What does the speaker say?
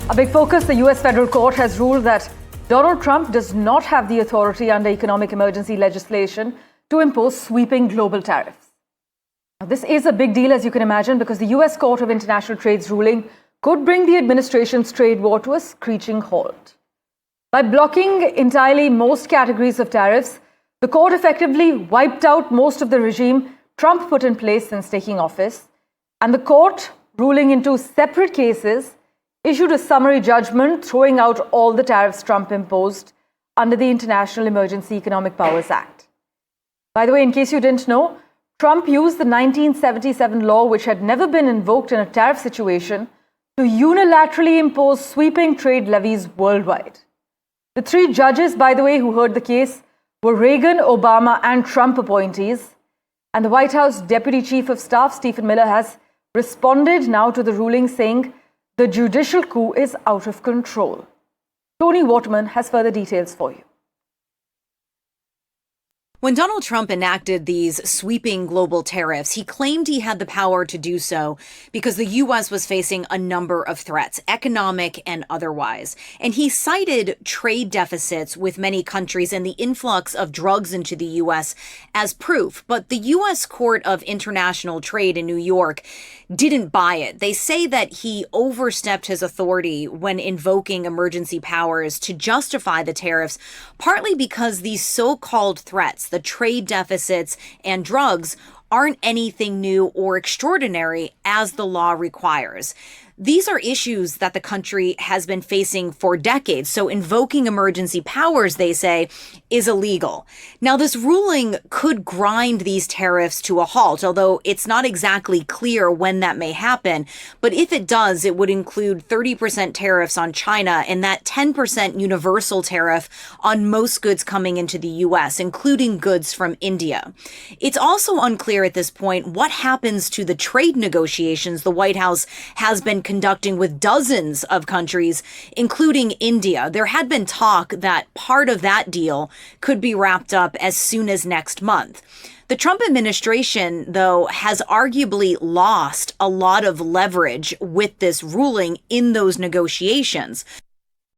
A big focus, the US federal court has ruled that Donald Trump does not have the authority under economic emergency legislation to impose sweeping global tariffs. Now, this is a big deal, as you can imagine, because the US Court of International Trade's ruling could bring the administration's trade war to a screeching halt. By blocking entirely most categories of tariffs, the court effectively wiped out most of the regime Trump put in place since taking office, and the court, ruling in two separate cases, issued a summary judgment throwing out all the tariffs Trump imposed under the International Emergency Economic Powers Act. By the way, in case you didn't know, Trump used the 1977 law, which had never been invoked in a tariff situation, to unilaterally impose sweeping trade levies worldwide. The three judges, by the way, who heard the case were Reagan, Obama, and Trump appointees. And the White House Deputy Chief of Staff, Stephen Miller, has responded now to the ruling, saying the judicial coup is out of control. Toni Waterman has further details for you. When Donald Trump enacted these sweeping global tariffs, he claimed he had the power to do so because the U.S. was facing a number of threats, economic and otherwise. And he cited trade deficits with many countries and the influx of drugs into the U.S. as proof. But the U.S. Court of International Trade in New York didn't buy it. They say that he overstepped his authority when invoking emergency powers to justify the tariffs, partly because these so-called threats, the trade deficits and drugs, aren't anything new or extraordinary as the law requires. These are issues that the country has been facing for decades. So invoking emergency powers, they say, is illegal. Now, this ruling could grind these tariffs to a halt, although it's not exactly clear when that may happen. But if it does, it would include 30% tariffs on China and that 10% universal tariff on most goods coming into the U.S., including goods from India. It's also unclear at this point what happens to the trade negotiations the White House has been conducting with dozens of countries, including India. There had been talk that part of that deal could be wrapped up as soon as next month. The Trump administration, though, has arguably lost a lot of leverage with this ruling in those negotiations.